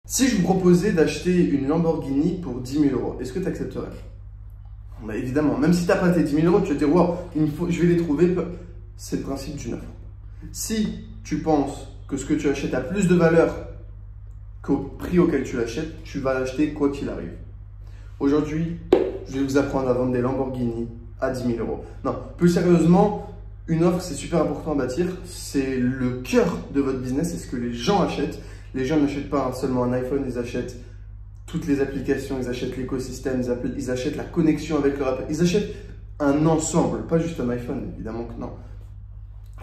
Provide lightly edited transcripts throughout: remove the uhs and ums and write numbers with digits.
Si je vous proposais d'acheter une Lamborghini pour 10 000 euros, est-ce que tu accepterais? Bah évidemment, même si tu n'as pas tes 10 000 euros, tu vas te dire, wow, je vais les trouver. C'est le principe d'une offre. Si tu penses que ce que tu achètes a plus de valeur qu'au prix auquel tu l'achètes, tu vas l'acheter quoi qu'il arrive. Aujourd'hui, je vais vous apprendre à vendre des Lamborghini à 10 000 euros. Non, plus sérieusement, une offre, c'est super important à bâtir. C'est le cœur de votre business, c'est ce que les gens achètent. Les gens n'achètent pas seulement un iPhone, ils achètent toutes les applications, ils achètent l'écosystème, ils achètent la connexion avec leur Apple. Ils achètent un ensemble, pas juste un iPhone, évidemment que non.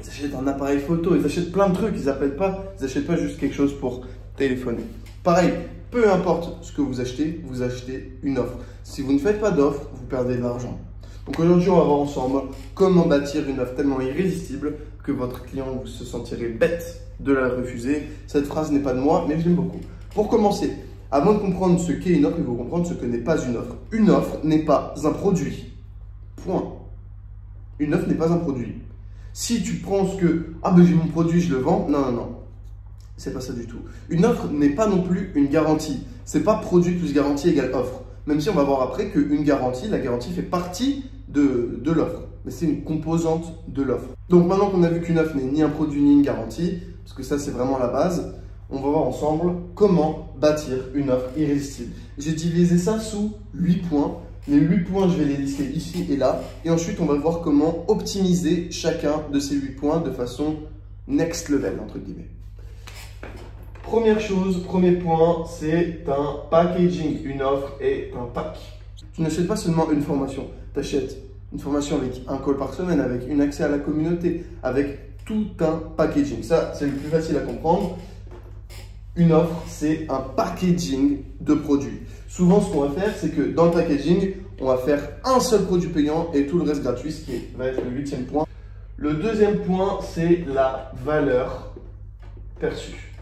Ils achètent un appareil photo, ils achètent plein de trucs, ils n'achètent pas juste quelque chose pour téléphoner. Pareil, peu importe ce que vous achetez une offre. Si vous ne faites pas d'offre, vous perdez de l'argent. Donc aujourd'hui, on va voir ensemble comment bâtir une offre tellement irrésistible que votre client se sentirait bête de la refuser. Cette phrase n'est pas de moi, mais je l'aime beaucoup. Pour commencer, avant de comprendre ce qu'est une offre, il faut comprendre ce que n'est pas une offre. Une offre n'est pas un produit. Point. Une offre n'est pas un produit. Si tu penses que « Ah ben j'ai mon produit, je le vends », non, non, non. C'est pas ça du tout. Une offre n'est pas non plus une garantie. C'est pas produit plus garantie égale offre. Même si on va voir après qu'une garantie, la garantie fait partie de l'offre. Mais c'est une composante de l'offre. Donc maintenant qu'on a vu qu'une offre n'est ni un produit ni une garantie, parce que ça c'est vraiment la base, on va voir ensemble comment bâtir une offre irrésistible. J'ai divisé ça sous 8 points. Les 8 points, je vais les lister ici et là. Et ensuite, on va voir comment optimiser chacun de ces 8 points de façon next level, entre guillemets. Première chose, premier point, c'est un packaging. Une offre est un pack. Tu n'achètes pas seulement une formation, tu achètes une formation avec un call par semaine, avec un accès à la communauté, avec tout un packaging. Ça, c'est le plus facile à comprendre. Une offre, c'est un packaging de produits. Souvent, ce qu'on va faire, c'est que dans le packaging, on va faire un seul produit payant et tout le reste gratuit, ce qui va être le 8e point. Le 2e point, c'est la valeur perçue.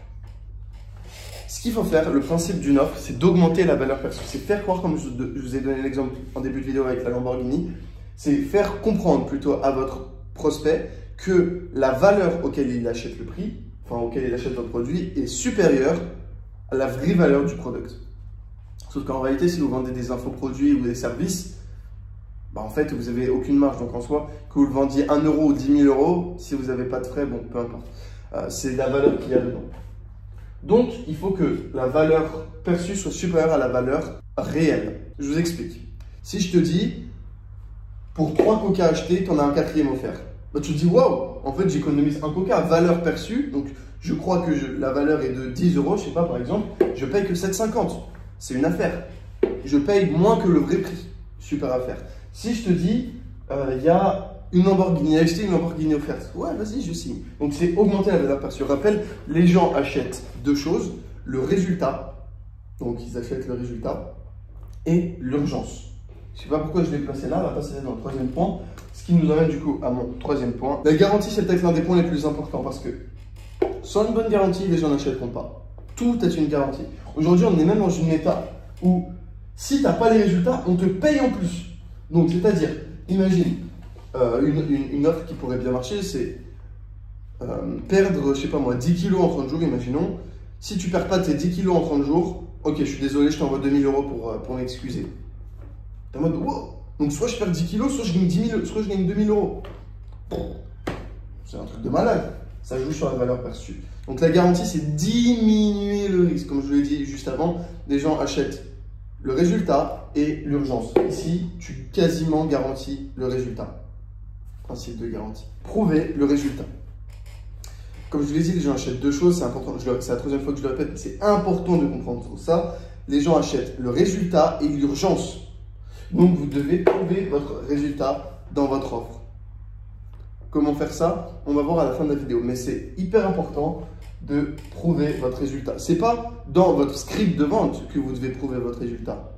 Ce qu'il faut faire, le principe d'une offre, c'est d'augmenter la valeur perçue. C'est faire croire, comme je vous ai donné l'exemple en début de vidéo avec la Lamborghini, c'est faire comprendre plutôt à votre prospect que la valeur auquel il achète le prix, auquel il achète votre produit, est supérieure à la vraie valeur du product. Sauf qu'en réalité, si vous vendez des infoproduits ou des services, en fait, vous n'avez aucune marge. Donc en soi, que vous le vendiez 1 euro ou 10 000 euros, si vous n'avez pas de frais, bon, peu importe. C'est la valeur qu'il y a dedans. Donc, il faut que la valeur perçue soit supérieure à la valeur réelle. Je vous explique. Si je te dis, pour 3 coca achetés, tu en as un 4e offert. Tu te dis, waouh, en fait, j'économise un coca, valeur perçue. Donc, je crois que la valeur est de 10 euros, je sais pas, par exemple, je paye que 7,50. C'est une affaire. Je paye moins que le vrai prix. Super affaire. Si je te dis, il y a une Lamborghini, acheter une Lamborghini offerte. Ouais, vas-y, je signe. Donc, c'est augmenter la valeur perçue. Rappel, les gens achètent 2 choses. Le résultat. Donc, ils achètent le résultat. Et l'urgence. Je ne sais pas pourquoi je l'ai placé là. On va passer dans le 3e point. Ce qui nous amène du coup à mon 3e point. La garantie, c'est peut-être l'un des points les plus importants parce que sans une bonne garantie, les gens n'achèteront pas. Tout est une garantie. Aujourd'hui, on est même dans une état où si tu n'as pas les résultats, on te paye en plus. Donc, c'est-à-dire, imagine, une offre qui pourrait bien marcher, c'est perdre, je sais pas moi, 10 kilos en 30 jours, imaginons. Si tu perds pas tes 10 kilos en 30 jours, ok, je suis désolé, je t'envoie 2 000 euros pour m'excuser. T'es en mode, wow. Donc, soit je perds 10 kilos, soit je gagne 10 000, soit je gagne 2 000 euros. C'est un truc de malade. Ça joue sur la valeur perçue. Donc, la garantie, c'est diminuer le risque. Comme je vous l'ai dit juste avant, les gens achètent le résultat et l'urgence. Ici, tu quasiment garantis le résultat. Principe de garantie. Prouver le résultat. Comme je vous l'ai dit, les gens achètent 2 choses. C'est important. C'est la 3e fois que je le répète. C'est important de comprendre tout ça. Les gens achètent le résultat et l'urgence. Donc, vous devez prouver votre résultat dans votre offre. Comment faire ça? On va voir à la fin de la vidéo. Mais c'est hyper important de prouver votre résultat. Ce n'est pas dans votre script de vente que vous devez prouver votre résultat.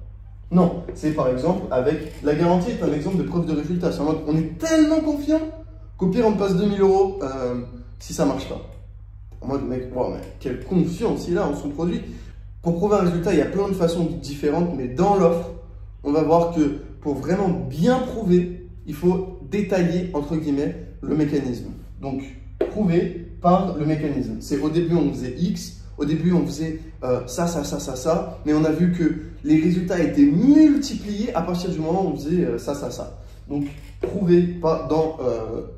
Non, c'est par exemple avec la garantie est un exemple de preuve de résultat. C'est en mode, on est tellement confiant qu'au pire, on passe 2 000 euros si ça ne marche pas. En mode, mec, wow, mais quelle confiance il a en son produit. Pour prouver un résultat, il y a plein de façons différentes, mais dans l'offre, on va voir que pour vraiment bien prouver, il faut détailler, entre guillemets, le mécanisme. Donc, prouver par le mécanisme. C'est au début, on faisait X, Au début, on faisait ça, mais on a vu que les résultats étaient multipliés à partir du moment où on faisait ça. Donc, trouvez pas dans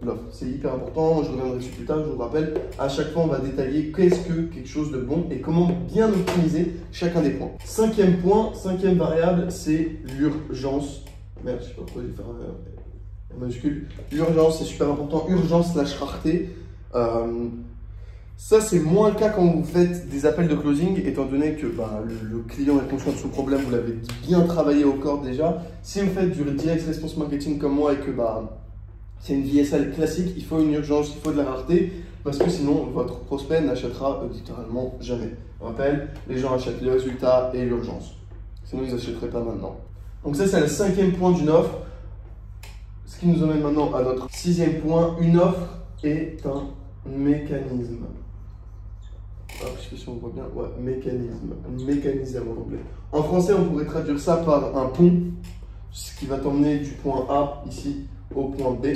l'offre. C'est hyper important, je reviendrai dessus plus tard, je vous rappelle. À chaque fois, on va détailler qu'est-ce que quelque chose de bon et comment bien optimiser chacun des points. Cinquième point, cinquième variable, c'est l'urgence. Merde, je sais pas pourquoi je vais faire un majuscule. L'urgence, c'est super important. Urgence / rareté. Ça, c'est moins le cas quand vous faites des appels de closing, étant donné que le client est conscient de son problème, vous l'avez bien travaillé au corps déjà. Si vous faites du direct response marketing comme moi et que c'est une VSL classique, il faut une urgence, il faut de la rareté, parce que sinon, votre prospect n'achètera littéralement jamais. Je rappelle, les gens achètent les résultats et l'urgence. Sinon, ils n'achèteraient pas maintenant. Donc ça, c'est le cinquième point d'une offre. Ce qui nous emmène maintenant à notre sixième point. Une offre est un mécanisme. Ah, je sais pas si on voit bien. Ouais, mécanisme. Mécanisme en anglais. En français, on pourrait traduire ça par un pont, ce qui va t'emmener du point A ici au point B.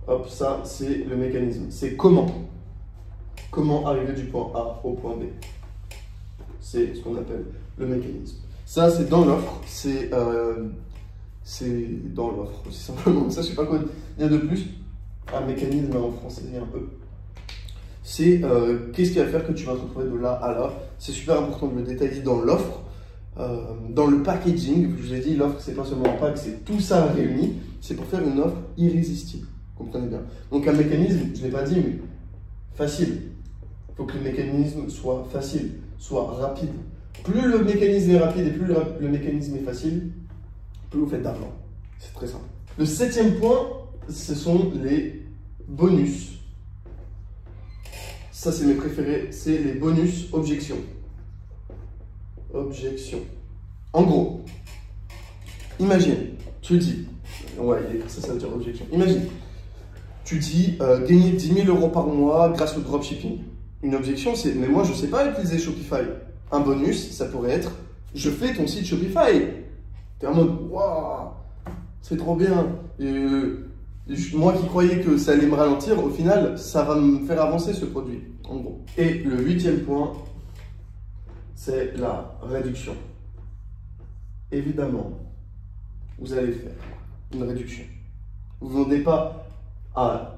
Hop, ça, c'est le mécanisme. C'est comment. Comment arriver du point A au point B. C'est ce qu'on appelle le mécanisme. Ça, c'est dans l'offre. C'est dans l'offre, aussi simplement. Ça, je sais pas quoi dire de plus. Un mécanisme en français, un peu. C'est qu'est-ce qui va faire que tu vas te retrouver de là à là. C'est super important de le détailler dans l'offre. Dans le packaging, je vous ai dit, l'offre, c'est pas seulement un pack, c'est tout ça réuni. C'est pour faire une offre irrésistible. Comprenez bien. Donc, un mécanisme, je ne l'ai pas dit, mais facile. Il faut que le mécanisme soit facile, soit rapide. Plus le mécanisme est rapide et plus le mécanisme est facile, plus vous faites d'argent. C'est très simple. Le septième point, ce sont les bonus. Ça, c'est mes préférés. C'est les bonus objection. Objection. En gros, imagine, tu dis, ouais, ça veut dire objection. Imagine, tu dis gagner 10 000 € par mois grâce au dropshipping. Une objection, c'est mais moi, je ne sais pas utiliser Shopify. Un bonus, ça pourrait être je fais ton site Shopify. Tu es en mode waouh, c'est trop bien. Moi qui croyais que ça allait me ralentir, au final, ça va me faire avancer ce produit, en gros. Et le huitième point, c'est la réduction. Évidemment, vous allez faire une réduction. Vous ne vendez pas à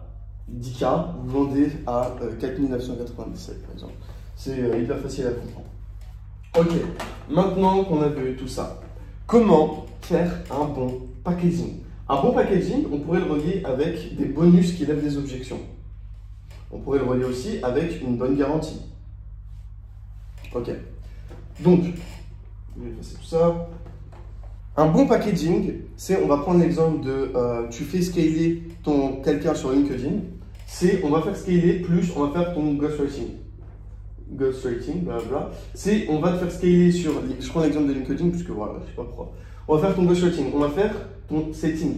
10K, vous vendez à 4 997 par exemple. C'est hyper facile à comprendre. Ok, maintenant qu'on a vu tout ça, comment faire un bon packaging? Un bon packaging, on pourrait le relier avec des bonus qui lèvent des objections. On pourrait le relier aussi avec une bonne garantie. Ok, donc, je vais effacer tout ça. Un bon packaging, c'est, on va prendre l'exemple de, tu fais scaler ton quelqu'un sur LinkedIn, c'est, on va faire scaler plus, on va faire ton ghostwriting. Ghostwriting, blablabla. C'est, on va te faire scaler sur, je prends l'exemple de LinkedIn, puisque voilà, je sais pas pourquoi. On va faire ton ghostwriting, on va faire ton setting.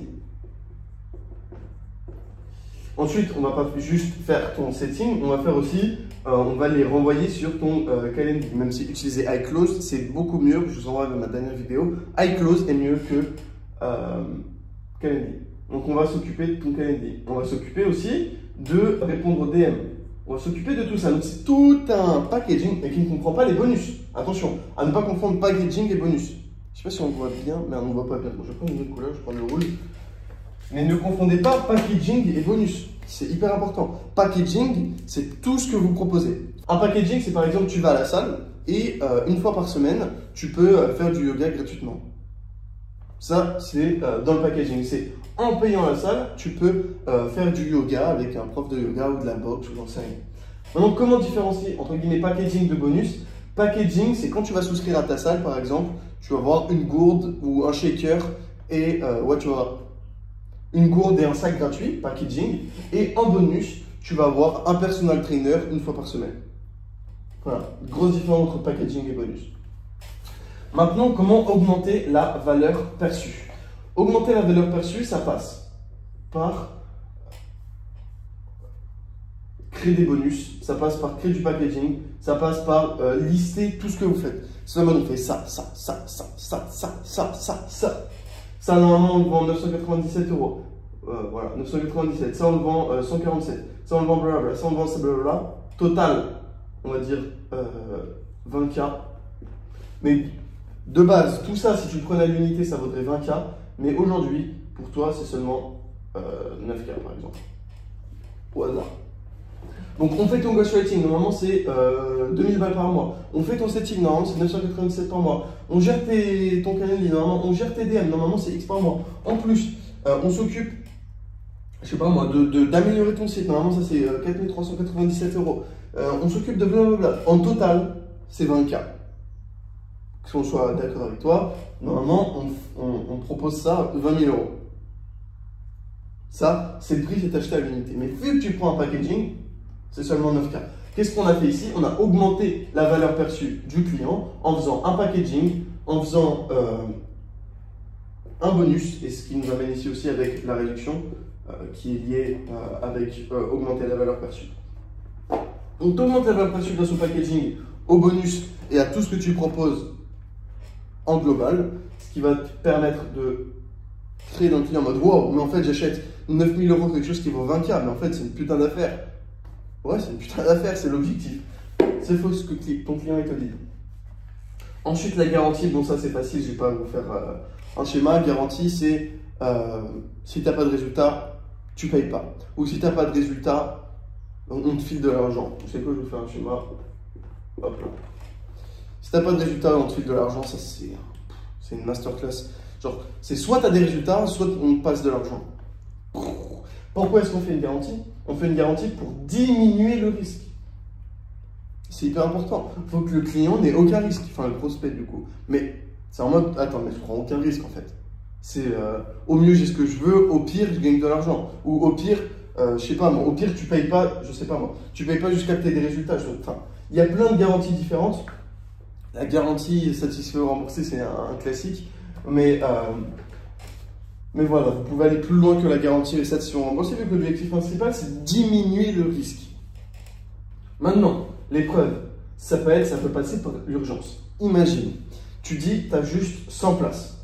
Ensuite, on va pas juste faire ton setting, on va faire aussi, on va les renvoyer sur ton calendrier. Même si utiliser iClose, c'est beaucoup mieux. Je vous envoie ma dernière vidéo. iClose est mieux que calendrier. Donc, on va s'occuper de ton calendrier. On va s'occuper aussi de répondre aux DM. On va s'occuper de tout ça. Donc, c'est tout un packaging et qui ne comprend pas les bonus. Attention, à ne pas confondre packaging et bonus. Je sais pas si on voit bien, mais on ne voit pas bien. Bon, je vais prendre une autre couleur, je prends le rouge. Mais ne confondez pas packaging et bonus. C'est hyper important. Packaging, c'est tout ce que vous proposez. Un packaging, c'est par exemple, tu vas à la salle et une fois par semaine, tu peux faire du yoga gratuitement. Ça, c'est dans le packaging. C'est en payant la salle, tu peux faire du yoga avec un prof de yoga ou de la boxe ou j'en sais rien. Maintenant, comment différencier entre guillemets packaging de bonus? Packaging, c'est quand tu vas souscrire à ta salle, par exemple, tu vas avoir une gourde ou un shaker et ouais, tu vas une gourde et un sac gratuit, packaging, et en bonus, tu vas avoir un personal trainer une fois par semaine. Voilà, grosse différence entre packaging et bonus. Maintenant, comment augmenter la valeur perçue? Augmenter la valeur perçue, ça passe par créer des bonus, ça passe par créer du packaging, ça passe par lister tout ce que vous faites. Si on fait ça. Ça, normalement, on le vend 997 €. Voilà, 997. Ça, on le vend 147. Ça, on le vend blablabla. Ça, on le vend blablabla. Total, on va dire 20K. Mais de base, tout ça, si tu le prenais à l'unité, ça vaudrait 20K. Mais aujourd'hui, pour toi, c'est seulement 9K par exemple. Au hasard. Donc on fait ton ghostwriting, normalement c'est 2000 balles par mois. On fait ton setting, normalement c'est 997 par mois. On gère ton calendrier, normalement on gère tes DM, normalement c'est X par mois. En plus, on s'occupe, je sais pas moi, d'améliorer ton site, normalement ça c'est 4397 euros. On s'occupe de blablabla. En total, c'est 20K. Si on soit d'accord avec toi, normalement on propose ça 20 000 euros. Ça, c'est le prix qui est acheté à l'unité. Mais vu que tu prends un packaging, c'est seulement 9K. Qu'est-ce qu'on a fait ici? On a augmenté la valeur perçue du client en faisant un packaging, en faisant un bonus, et ce qui nous amène ici aussi avec la réduction qui est liée avec augmenter la valeur perçue. Donc tu augmentes la valeur perçue grâce au packaging, au bonus et à tout ce que tu proposes en global, ce qui va te permettre de créer dans le client en mode wow, mais en fait j'achète 9000 euros quelque chose qui vaut 20K, mais en fait c'est une putain d'affaire. Ouais, c'est une putain d'affaire, c'est l'objectif. C'est faux ce que ton client te dit. Ensuite, la garantie, bon, ça c'est facile, je vais pas vous faire un schéma. Garantie, c'est si tu n'as pas de résultat, tu payes pas. Ou si tu n'as pas de résultat, on te file de l'argent. Vous savez quoi, je vais vous faire un schéma. Hop là. Si tu n'as pas de résultat, on te file de l'argent, ça c'est une masterclass. Genre, c'est soit tu as des résultats, soit on te passe de l'argent. Pourquoi est-ce qu'on fait une garantie? On fait une garantie pour diminuer le risque. C'est hyper important. Il faut que le client n'ait aucun risque, enfin le prospect du coup. Mais c'est en mode, attends, mais je prends aucun risque en fait. C'est au mieux j'ai ce que je veux, au pire je gagne de l'argent. Ou au pire, je sais pas moi, au pire tu payes pas, je sais pas moi, tu payes pas jusqu'à que tu aies des résultats. Enfin, il y a plein de garanties différentes. La garantie satisfait ou remboursée, c'est un classique. Mais voilà, vous pouvez aller plus loin que la garantie et satisfaction remboursée, vu que l'objectif principal, c'est diminuer le risque. Maintenant, l'épreuve, ça peut passer par l'urgence. Imagine, tu dis, tu as juste 100 places.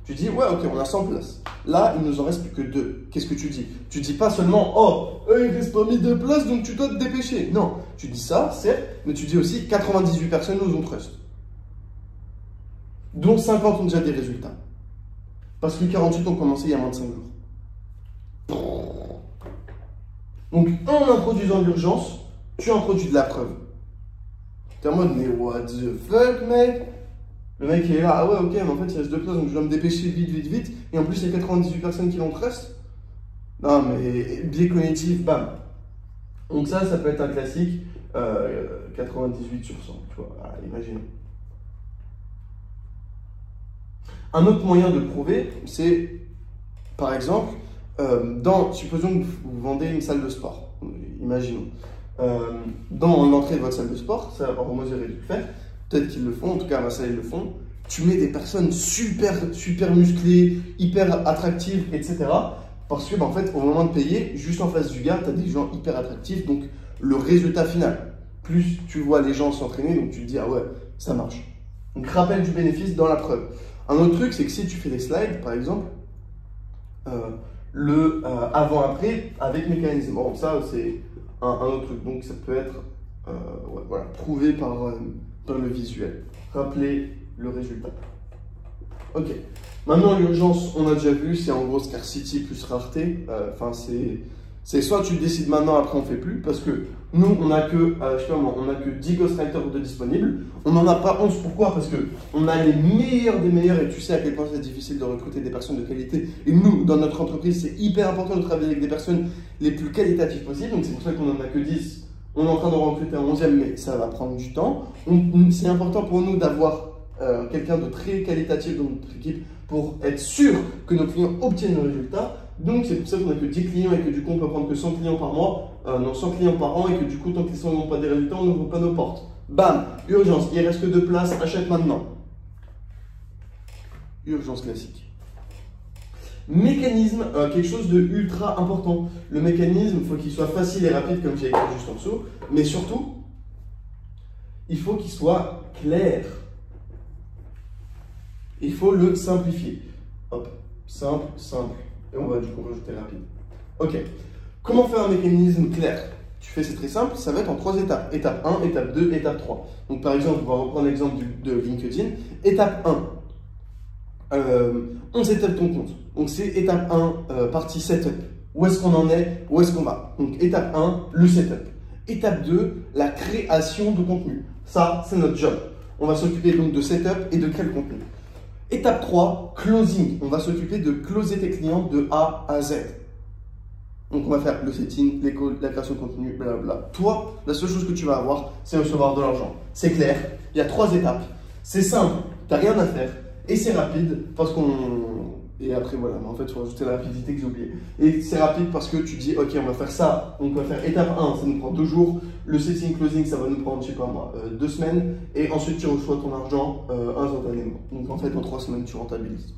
Tu dis, ouais, ok, on a 100 places. Là, il nous en reste plus que 2. Qu'est-ce que tu dis? Tu dis pas seulement, oh, il reste pas mis 2 places, donc tu dois te dépêcher. Non, tu dis ça, certes, mais tu dis aussi, 98 personnes nous ont trust. Dont 50 ont déjà des résultats. Parce que 48 ont commencé il y a moins de 5 jours. Donc, en introduisant l'urgence, tu introduis de la preuve. T'es en mode, mais what the fuck, mec? Le mec il est là, ah ouais, ok, mais en fait il reste 2 places, donc je dois me dépêcher vite. Et en plus, il y a 98 personnes qui l'ont trust. Non, mais biais cognitif, bam. Donc, ça peut être un classique, 98 sur 100, tu vois, voilà, imaginons. Un autre moyen de prouver, c'est, par exemple, supposons que vous vendez une salle de sport, imaginons. Dans l'entrée de votre salle de sport, ça, moi j'aurais dû le faire, peut-être qu'ils le font, en tout cas à ma salle ils le font, tu mets des personnes super musclées, hyper attractives, etc. Parce que, en fait, au moment de payer, juste en face du gars, tu as des gens hyper attractifs, donc le résultat final, plus tu vois les gens s'entraîner, donc tu te dis, ah ouais, ça marche. Donc rappel du bénéfice dans la preuve. Un autre truc, c'est que si tu fais des slides, par exemple, avant-après avec mécanisme. Bon, ça, c'est un autre truc. Donc, ça peut être ouais, voilà, prouvé par le visuel. Rappelez le résultat. Ok. Maintenant, l'urgence, on a déjà vu, c'est en gros scarcity plus rareté. Enfin, c'est soit tu décides maintenant, après on fait plus, parce que nous, on n'a que, je sais pas moi, on a que 10 ghostwriters de disponibles. On n'en a pas 11. Pourquoi? Parce que on a les meilleurs des meilleurs, et tu sais à quel point c'est difficile de recruter des personnes de qualité. Et nous, dans notre entreprise, c'est hyper important de travailler avec des personnes les plus qualitatives possibles. Donc c'est pour ça qu'on n'en a que 10. On est en train de recruter un 11e, mais ça va prendre du temps. C'est important pour nous d'avoir quelqu'un de très qualitatif dans notre équipe pour être sûr que nos clients obtiennent le résultat. Donc c'est pour ça qu'on n'a que 10 clients et que du coup on peut prendre que 100 clients par mois, non 100 clients par an, et que du coup tant que les 100 n'ont pas des résultats, on n'ouvre pas nos portes. Bam, urgence, il reste que 2 places, achète maintenant. Urgence classique. Mécanisme, quelque chose de ultra important. Le mécanisme, il faut qu'il soit facile et rapide comme j'ai écrit juste en dessous, mais surtout, il faut qu'il soit clair. Il faut le simplifier. Hop, simple. Et on va du coup rajouter rapide. Ok. Comment faire un mécanisme clair? Tu fais, c'est très simple, ça va être en 3 étapes. Étape 1, étape 2, étape 3. Donc par exemple, on va reprendre l'exemple de LinkedIn. Étape 1, on setup ton compte. Donc c'est étape 1, partie setup. Où est-ce qu'on en est? Où est-ce qu'on va? Donc étape 1, le setup. Étape 2, la création de contenu. Ça, c'est notre job. On va s'occuper donc de setup et de créer le contenu. Étape 3, closing. On va s'occuper de closer tes clients de A à Z. Donc on va faire le setting, les calls, la création de contenu, blablabla. Toi, la seule chose que tu vas avoir, c'est recevoir de l'argent. C'est clair, il y a 3 étapes. C'est simple, tu n'as rien à faire. Et c'est rapide parce qu'on... Et après voilà, mais en fait il faut rajouter la rapidité que j'ai oublié. Et c'est rapide parce que tu dis ok on va faire ça. Donc on va faire étape 1, ça nous prend 2 jours. Le setting closing ça va nous prendre je sais pas moi 2 semaines. Et ensuite tu reçois ton argent instantanément. Donc en fait en 3 semaines tu rentabilises.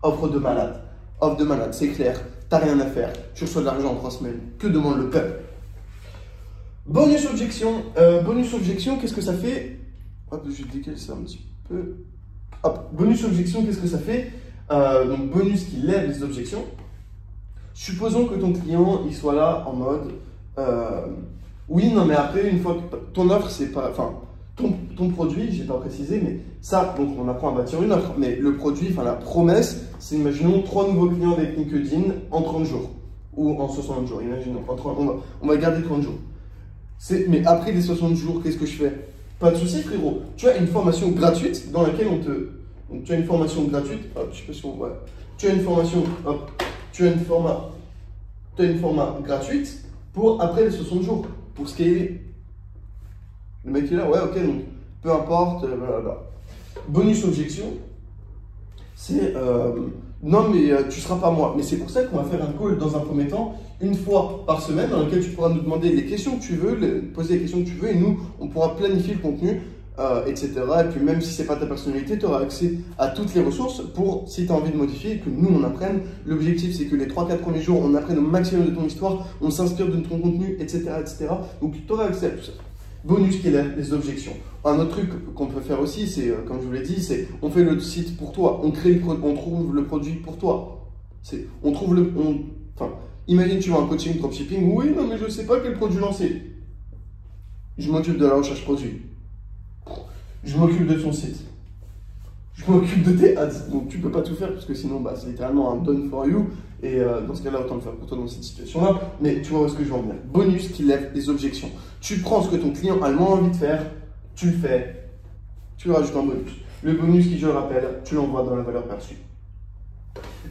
Offre de malade. Offre de malade, c'est clair. T'as rien à faire. Tu reçois de l'argent en 3 semaines. Que demande le peuple? Bonus objection. Bonus objection, qu'est-ce que ça fait? Hop, je décale ça un petit peu. Hop, bonus objection, qu'est-ce que ça fait? Donc bonus qui lève les objections. Supposons que ton client il soit là en mode oui non mais après une fois que ton offre c'est pas enfin ton produit, j'ai pas précisé mais ça donc on apprend à bâtir une offre mais le produit enfin la promesse c'est imaginons 3 nouveaux clients avec LinkedIn en 30 jours ou en 60 jours imaginons on va garder 30 jours. Mais après les 60 jours qu'est-ce que je fais? Pas de souci frérot, tu as une formation gratuite dans laquelle on te donc, tu as une formation gratuite, hop, je sais pas si on voit. Tu as une formation, hop, tu as une format gratuite pour après les 60 jours, pour scaler. Le mec est là, ouais, ok, donc peu importe, blablabla. Bonus objection, c'est non, mais tu seras pas moi. Mais c'est pour ça qu'on va faire un call dans un premier temps, une fois par semaine, dans lequel tu pourras nous demander les questions que tu veux, poser les questions que tu veux, et nous, on pourra planifier le contenu. Etc. Et puis même si c'est pas ta personnalité, tu auras accès à toutes les ressources pour si tu as envie de modifier et que nous on apprenne. L'objectif c'est que les 3-4 premiers jours on apprenne au maximum de ton histoire, on s'inspire de ton contenu, etc. Donc tu auras accès à tout ça. Bonus qui est les objections. Un autre truc qu'on peut faire aussi, c'est comme je vous l'ai dit, c'est on fait le site pour toi, on trouve le produit pour toi. Imagine tu veux un coaching dropshipping, oui non mais je sais pas quel produit lancer. Je m'occupe de la recherche produit. Je m'occupe de ton site. Je m'occupe de tes ads. Donc tu peux pas tout faire parce que sinon bah, c'est littéralement un done for you. Et dans ce cas-là, autant le faire pour toi dans cette situation-là. Mais tu vois où est-ce que je veux en venir. Bonus qui lève les objections. Tu prends ce que ton client a le moins envie de faire, tu le fais, tu lui rajoutes un bonus. Le bonus qui, je le rappelle, tu l'envoies dans la valeur perçue.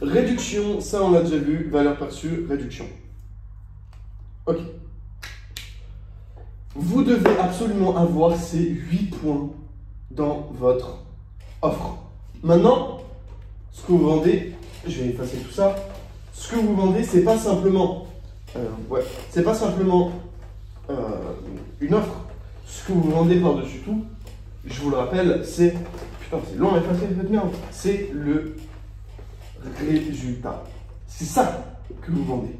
Réduction, ça on l'a déjà vu. Valeur perçue, réduction. Ok. Vous devez absolument avoir ces 8 points dans votre offre. Maintenant, ce que vous vendez, je vais effacer tout ça. Ce que vous vendez, c'est pas simplement, une offre. Ce que vous vendez par-dessus tout, je vous le rappelle, c'est long à effacer cette merde. C'est le résultat. C'est ça que vous vendez.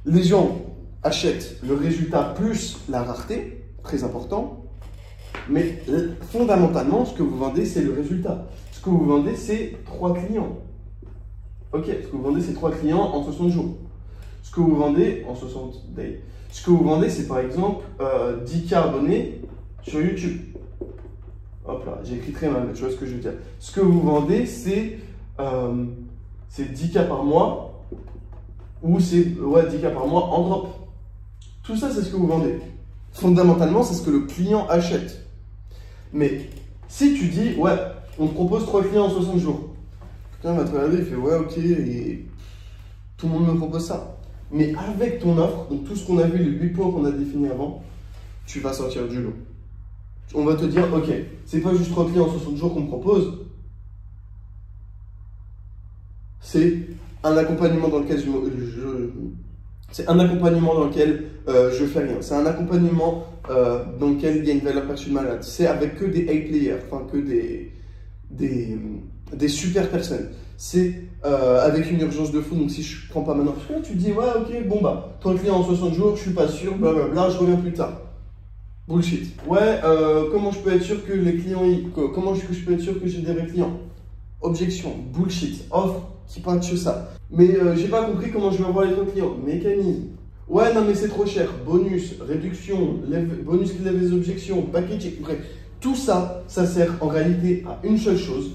Les gens achètent le résultat plus la rareté, très important. Mais fondamentalement, ce que vous vendez, c'est le résultat. Ce que vous vendez, c'est 3 clients. Ok, ce que vous vendez, c'est 3 clients en 60 jours. Ce que vous vendez en 60 days. Ce que vous vendez, c'est par exemple 10K abonnés sur YouTube. Hop là, j'ai écrit très mal, mais tu vois ce que je veux dire. Ce que vous vendez, c'est 10K par mois ou c'est 10K par mois en drop. Tout ça, c'est ce que vous vendez. Fondamentalement, c'est ce que le client achète. Mais si tu dis, ouais, on te propose 3 clients en 60 jours, quelqu'un va te regarder, il fait, ouais, ok, et tout le monde me propose ça. Mais avec ton offre, donc tout ce qu'on a vu, les 8 points qu'on a définis avant, tu vas sortir du lot. On va te dire, ok, c'est pas juste 3 clients en 60 jours qu'on me propose, c'est un accompagnement dans lequel c'est un accompagnement dans lequel je fais rien. C'est un accompagnement dans lequel il y a une valeur perçue de malade. C'est avec que des A-players, enfin que des super personnes. C'est avec une urgence de fou. Donc si je prends pas maintenant, parce que là, tu dis ouais ok bon bah 3 clients en 60 jours, je suis pas sûr, blablabla, je reviens plus tard. Bullshit. Ouais, comment je peux être sûr que les clients, comment je peux être sûr que j'ai des vrais clients? Objection, bullshit, offre qui parle de ça. Mais j'ai pas compris comment je vais avoir les autres clients. Mécanisme. Ouais, non, mais c'est trop cher. Bonus, réduction, bonus qui lève les objections, packaging, bref. Tout ça, ça sert en réalité à une seule chose.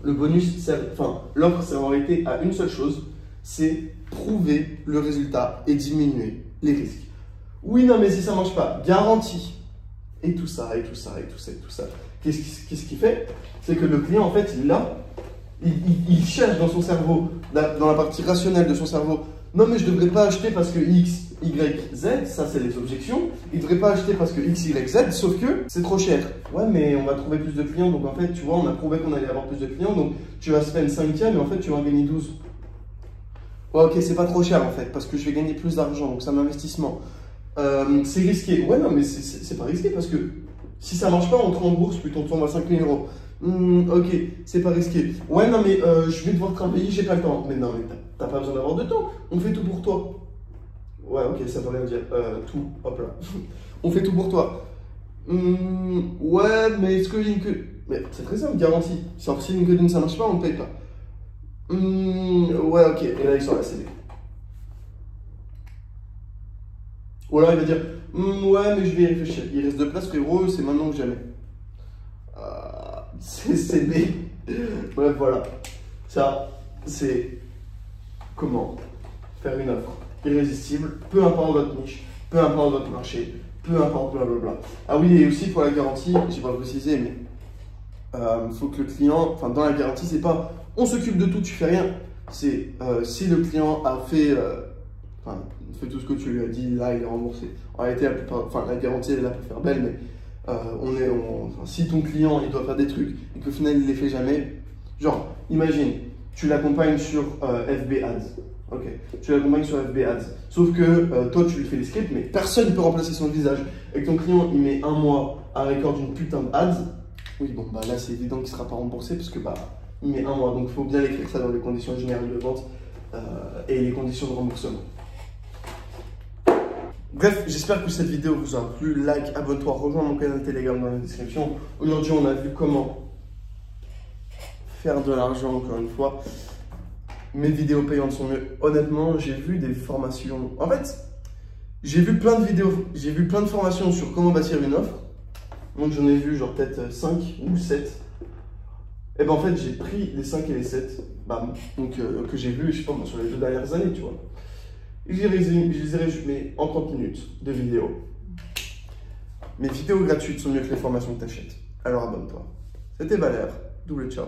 Le bonus sert, enfin, l'offre sert en réalité à une seule chose, c'est prouver le résultat et diminuer les risques. Oui, non, mais si ça ne marche pas, garantie. Et tout ça, et tout ça, et tout ça, et tout ça. Qu'est-ce qu'il fait? C'est que le client, en fait, il cherche dans son cerveau, dans la partie rationnelle de son cerveau, non, mais je ne devrais pas acheter parce que X, Y, Z, ça c'est les objections. Il ne devrait pas acheter parce que X, Y, Z, sauf que c'est trop cher. Ouais, mais on va trouver plus de clients, donc en fait, tu vois, on a prouvé qu'on allait avoir plus de clients, donc tu vas spend 5K, mais en fait, tu vas en gagner 12. Ouais, ok, c'est pas trop cher en fait, parce que je vais gagner plus d'argent, donc c'est un investissement. C'est risqué. Ouais, non, mais c'est pas risqué parce que si ça marche pas, on te rembourse, puis on tombe à 5 000 euros. Ok, c'est pas risqué. Ouais, non, mais je vais devoir travailler, j'ai pas le temps. Mais non, mais t'as pas besoin d'avoir de temps. On fait tout pour toi. Ouais, ok, ça veut rien dire. Tout, hop là. On fait tout pour toi. Ouais, mais est-ce que LinkedIn. Mais c'est très simple, garantie. Si LinkedIn ça marche pas, on ne paye pas. Ouais, ok. Et là, il sort la CV. Ou alors il va dire ouais, mais je vais y réfléchir. Il reste de place, frérot, c'est maintenant ou jamais. C'est CB. Bref, voilà. Ça, c'est comment faire une offre irrésistible, peu importe votre niche, peu importe votre marché, peu importe blablabla. Ah oui, et aussi pour la garantie, j'ai pas précisé, mais faut que le client, enfin dans la garantie, c'est pas on s'occupe de tout, tu fais rien. C'est si le client a fait, enfin, fait tout ce que tu lui as dit, là il est remboursé. En réalité, la garantie elle est là pour faire belle, mais si ton client il doit faire des trucs et qu'au final il les fait jamais, genre, imagine, tu l'accompagnes sur FB Ads. Ok, tu l'accompagnes sur FB Ads. Sauf que toi tu lui fais les scripts, mais personne ne peut remplacer son visage. Et que ton client il met un mois à record une putain d'ads, oui, bon, bah là c'est évident qu'il ne sera pas remboursé parce que bah il met un mois. Donc il faut bien écrire ça dans les conditions générales de vente et les conditions de remboursement. Bref, j'espère que cette vidéo vous a plu. Like, abonne-toi, rejoins mon canal Telegram dans la description. Aujourd'hui, on a vu comment faire de l'argent, encore une fois. Mes vidéos payantes sont mieux. Honnêtement, j'ai vu des formations. En fait, j'ai vu plein de vidéos, j'ai vu plein de formations sur comment bâtir une offre. Donc j'en ai vu genre peut-être 5 ou 7. Et ben en fait, j'ai pris les 5 et les 7, bam, donc que j'ai vu, je sais pas, sur les 2 dernières années, tu vois. Je les ai résumés en 30 minutes de vidéos. Mes vidéos gratuites sont mieux que les formations que tu achètes. Alors abonne-toi. C'était Valère, double ciao.